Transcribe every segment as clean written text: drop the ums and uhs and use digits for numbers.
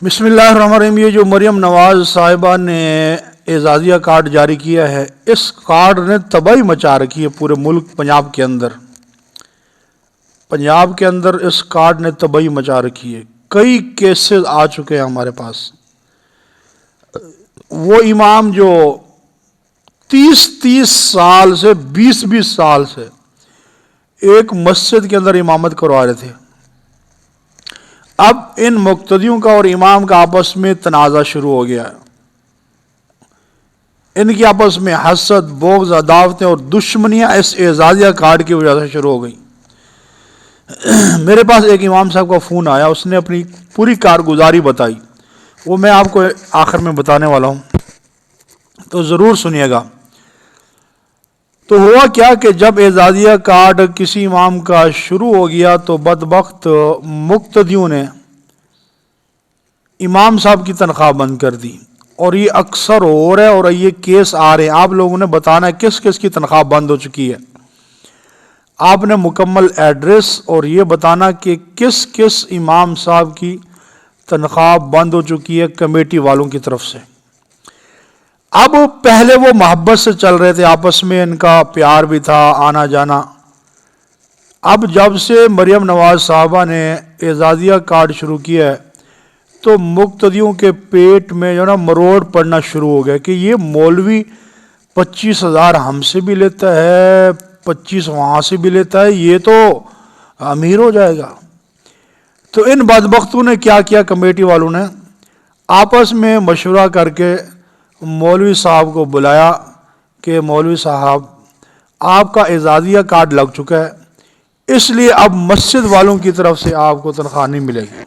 بسم اللہ الرحمن الرحیم۔ یہ جو مریم نواز صاحبہ نے اعزازیہ کارڈ جاری کیا ہے، اس کارڈ نے تباہی مچا رکھی ہے پورے ملک پنجاب کے اندر۔ پنجاب کے اندر اس کارڈ نے تباہی مچا رکھی ہے۔ کئی کیسز آ چکے ہیں ہمارے پاس۔ وہ امام جو 30 سال سے 20 سال سے ایک مسجد کے اندر امامت کروا رہے تھے، اب ان مقتدیوں کا اور امام کا آپس میں تنازع شروع ہو گیا ہے۔ ان کی آپس میں حسد، بغض، عداوتیں اور دشمنیاں اس اعزازیہ کارڈ کی وجہ سے شروع ہو گئیں۔ میرے پاس ایک امام صاحب کا فون آیا، اس نے اپنی پوری کارگزاری بتائی، وہ میں آپ کو آخر میں بتانے والا ہوں، تو ضرور سنیے گا۔ تو ہوا کیا کہ جب اعزازیہ کارڈ کسی امام کا شروع ہو گیا تو بدبخت مقتدیوں نے امام صاحب کی تنخواہ بند کر دی، اور یہ اکثر ہو رہا ہے اور یہ کیس آ رہے ہیں۔ آپ لوگوں نے بتانا ہے کس کس کی تنخواہ بند ہو چکی ہے۔ آپ نے مکمل ایڈریس اور یہ بتانا کہ کس کس امام صاحب کی تنخواہ بند ہو چکی ہے کمیٹی والوں کی طرف سے۔ اب پہلے وہ محبت سے چل رہے تھے، آپس میں ان کا پیار بھی تھا، آنا جانا۔ اب جب سے مریم نواز صاحبہ نے اعزازیہ کارڈ شروع کیا ہے تو مقتدیوں کے پیٹ میں جو نا مروڑ پڑنا شروع ہو گیا کہ یہ مولوی 25,000 ہم سے بھی لیتا ہے، 25 وہاں سے بھی لیتا ہے، یہ تو امیر ہو جائے گا۔ تو ان بدبختوں نے کیا کیا، کمیٹی والوں نے آپس میں مشورہ کر کے مولوی صاحب کو بلایا کہ مولوی صاحب آپ کا اعزازیہ کارڈ لگ چکا ہے، اس لیے اب مسجد والوں کی طرف سے آپ کو تنخواہ نہیں ملے گی۔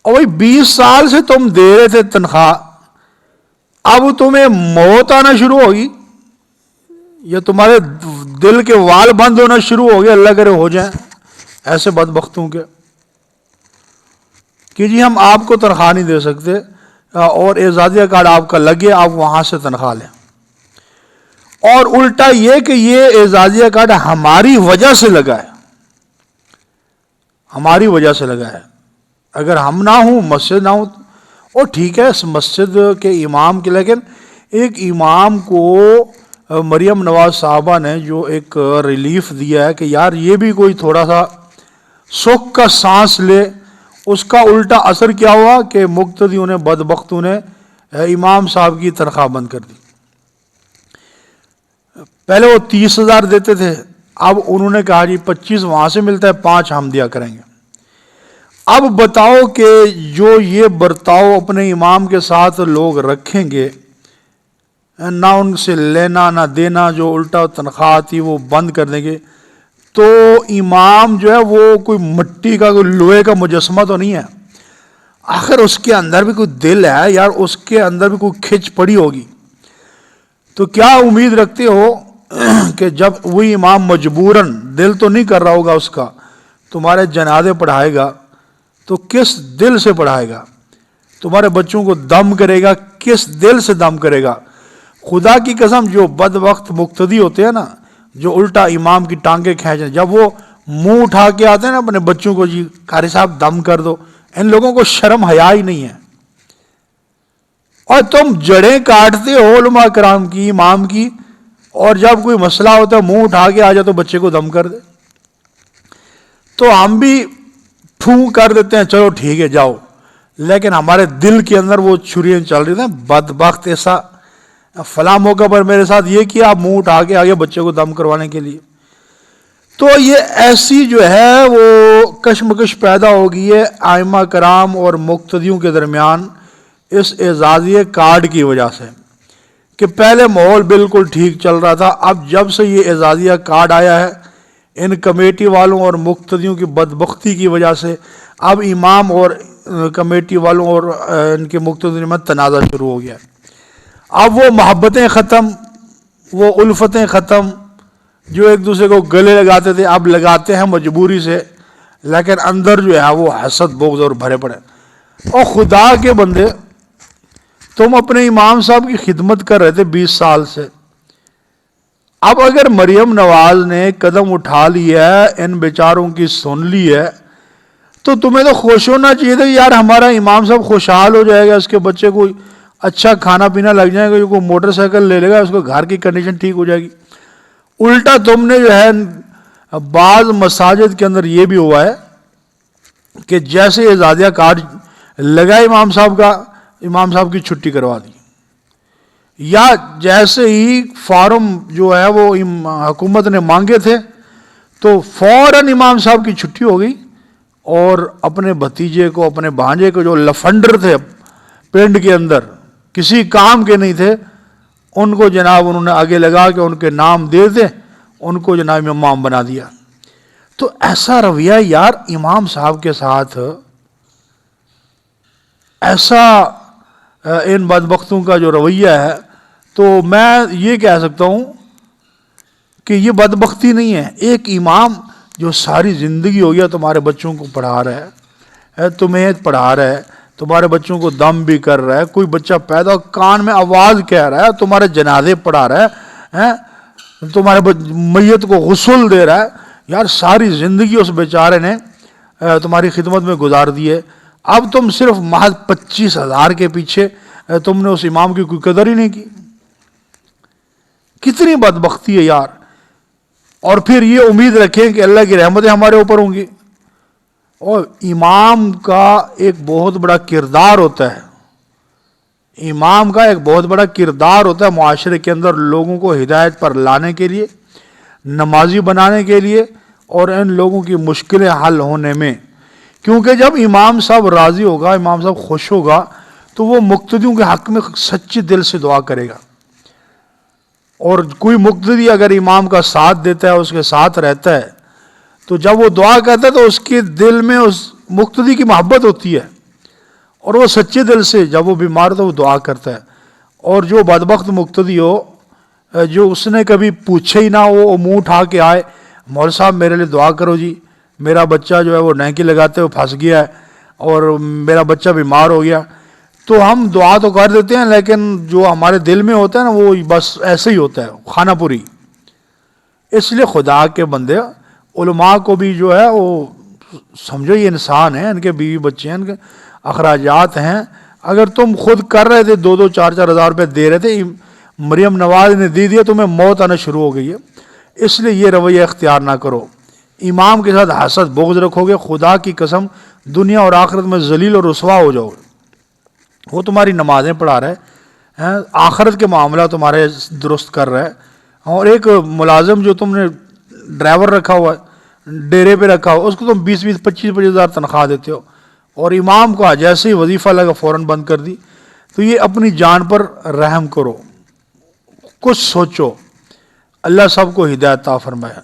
اور بھائی 20 سال سے تم دے رہے تھے تنخواہ، اب تمہیں موت آنا شروع ہوگی، یا تمہارے دل کے وال بند ہونا شروع ہو گئے، اللہ کرے ہو جائیں ایسے بدبختوں کے، کہ جی ہم آپ کو تنخواہ نہیں دے سکتے اور اعزازیہ کارڈ آپ کا لگے، آپ وہاں سے تنخواہ لیں۔ اور الٹا یہ کہ یہ اعزازیہ کارڈ ہماری وجہ سے لگا ہے، ہماری وجہ سے لگا ہے۔ اگر ہم نہ ہوں، مسجد نہ ہوں، اور ٹھیک ہے اس مسجد کے امام کے، لیکن ایک امام کو مریم نواز صاحبہ نے جو ایک ریلیف دیا ہے کہ یار یہ بھی کوئی تھوڑا سا سکھ کا سانس لے، اس کا الٹا اثر کیا ہوا کہ مقتدیوں نے، بدبختوں نے امام صاحب کی تنخواہ بند کر دی۔ پہلے وہ 30,000 دیتے تھے، اب انہوں نے کہا جی 25 وہاں سے ملتا ہے، 5 ہم دیا کریں گے۔ اب بتاؤ کہ جو یہ برتاؤ اپنے امام کے ساتھ لوگ رکھیں گے، نہ ان سے لینا نہ دینا، جو الٹا تنخواہ آتی وہ بند کر دیں گے، تو امام جو ہے وہ کوئی مٹی کا، کوئی لوہے کا مجسمہ تو نہیں ہے، آخر اس کے اندر بھی کوئی دل ہے یار، اس کے اندر بھی کوئی کھچ پڑی ہوگی۔ تو کیا امید رکھتے ہو کہ جب وہی امام مجبوراً، دل تو نہیں کر رہا ہوگا اس کا، تمہارے جنازے پڑھائے گا تو کس دل سے پڑھائے گا؟ تمہارے بچوں کو دم کرے گا، کس دل سے دم کرے گا؟ خدا کی قسم جو بد وقت مقتدی ہوتے ہیں نا، جو الٹا امام کی ٹانگیں کھینچیں، جب وہ منہ اٹھا کے آتے ہیں نا اپنے بچوں کو، جی قاری صاحب دم کر دو، ان لوگوں کو شرم حیا ہی نہیں ہے، اور تم جڑیں کاٹتے ہو علماء کرام کی، امام کی، اور جب کوئی مسئلہ ہوتا ہے منہ اٹھا کے آ جائے تو بچے کو دم کر دے۔ تو ہم بھی پھوں کر دیتے ہیں، چلو ٹھیک ہے جاؤ، لیکن ہمارے دل کے اندر وہ چھریاں چل رہی تھیں، بدبخت ایسا فلاں موقع پر میرے ساتھ یہ کیا، آپ منہ اٹھا کے آگے بچے کو دم کروانے کے لیے۔ تو یہ ایسی جو ہے وہ کشمکش پیدا ہو گئی ہے ائمہ کرام اور مقتدیوں کے درمیان اس اعزازیہ کارڈ کی وجہ سے، کہ پہلے ماحول بالکل ٹھیک چل رہا تھا، اب جب سے یہ اعزازیہ کارڈ آیا ہے ان کمیٹی والوں اور مقتدیوں کی بدبختی کی وجہ سے اب امام اور کمیٹی والوں اور ان کے مقتدیوں میں تنازع شروع ہو گیا۔ اب وہ محبتیں ختم، وہ الفتیں ختم، جو ایک دوسرے کو گلے لگاتے تھے اب لگاتے ہیں مجبوری سے، لیکن اندر جو ہے وہ حسد، بغض اور بھرے پڑے۔ اور خدا کے بندے، تم اپنے امام صاحب کی خدمت کر رہے تھے 20 سال سے، اب اگر مریم نواز نے قدم اٹھا لیا ہے، ان بیچاروں کی سن لی ہے، تو تمہیں تو خوش ہونا چاہیے تھا کہ یار ہمارا امام صاحب خوشحال ہو جائے گا، اس کے بچے کو اچھا کھانا پینا لگ جائے گا، کوئی موٹر سائیکل لے لے گا، اس کو گھر کی کنڈیشن ٹھیک ہو جائے گی۔ الٹا تم نے جو ہے بعض مساجد کے اندر یہ بھی ہوا ہے کہ جیسے اعزازیہ کارڈ لگا امام صاحب کی چھٹی کروا دی، یا جیسے ہی فارم جو ہے وہ حکومت نے مانگے تھے تو فوراً امام صاحب کی چھٹی ہو گئی، اور اپنے بھتیجے کو، اپنے بھانجے کو جو لفنڈر تھے پنڈ کے اندر، کسی کام کے نہیں تھے، ان کو جناب انہوں نے آگے لگا کے ان کے نام دے دے، ان کو جناب امام بنا دیا۔ تو ایسا رویہ یار امام صاحب کے ساتھ، ایسا ان بدبختوں کا جو رویہ ہے، تو میں یہ کہہ سکتا ہوں کہ یہ بدبختی نہیں ہے۔ ایک امام جو ساری زندگی ہو گیا تمہارے بچوں کو پڑھا رہا ہے، تمہیں پڑھا رہا ہے، تمہارے بچوں کو دم بھی کر رہا ہے، کوئی بچہ پیدا کان میں آواز کہہ رہا ہے، تمہارے جنازے پڑھا رہا ہے، تمہارے میت کو غسل دے رہا ہے، یار ساری زندگی اس بیچارے نے تمہاری خدمت میں گزار دی ہے، اب تم صرف محض 25,000 کے پیچھے تم نے اس امام کی کوئی قدر ہی نہیں کی۔ کتنی بدبختی ہے یار۔ اور پھر یہ امید رکھیں کہ اللہ کی رحمتیں ہمارے اوپر ہوں گی۔ اور امام کا ایک بہت بڑا کردار ہوتا ہے، امام کا ایک بہت بڑا کردار ہوتا ہے معاشرے کے اندر، لوگوں کو ہدایت پر لانے کے لیے، نمازی بنانے کے لیے، اور ان لوگوں کی مشکلیں حل ہونے میں۔ کیونکہ جب امام صاحب راضی ہوگا، امام صاحب خوش ہوگا، تو وہ مقتدیوں کے حق میں سچی دل سے دعا کرے گا۔ اور کوئی مقتدی اگر امام کا ساتھ دیتا ہے، اس کے ساتھ رہتا ہے، تو جب وہ دعا کرتا ہے تو اس کے دل میں اس مقتدی کی محبت ہوتی ہے، اور وہ سچے دل سے جب وہ بیمار تو وہ دعا کرتا ہے۔ اور جو بدبخت مقتدی ہو، جو اس نے کبھی پوچھے ہی نہ ہو، وہ منہ اٹھا کے آئے، مول صاحب میرے لیے دعا کرو جی، میرا بچہ جو ہے وہ نینکی لگاتے ہوئے پھنس گیا ہے، اور میرا بچہ بیمار ہو گیا، تو ہم دعا تو کر دیتے ہیں، لیکن جو ہمارے دل میں ہوتا ہے نا وہ بس ایسے ہی ہوتا ہے، کھانا پوری۔ اس لیے خدا کے بندے، علماء کو بھی جو ہے وہ سمجھو یہ انسان ہیں، ان کے بیوی بچے ہیں، ان کے اخراجات ہیں۔ اگر تم خود کر رہے تھے 2-2 4-4 ہزار روپے دے رہے تھے، مریم نواز نے دے دیا، تمہیں موت آنا شروع ہو گئی ہے، اس لیے یہ رویہ اختیار نہ کرو۔ امام کے ساتھ حسد بغض رکھو گے، خدا کی قسم دنیا اور آخرت میں ذلیل اور رسوا ہو جاؤ گے۔ وہ تمہاری نمازیں پڑھا رہا ہے، آخرت کے معاملہ تمہارے درست کر رہا ہے۔ اور ایک ملازم جو تم نے ڈرائیور رکھا ہوا ہے، ڈیرے پہ رکھا ہوا، اس کو تم 20-25 ہزار تنخواہ دیتے ہو، اور امام کا جیسے ہی وظیفہ لگا فوراً بند کر دی۔ تو یہ اپنی جان پر رحم کرو، کچھ سوچو۔ اللہ سب کو ہدایت عطا فرمائے۔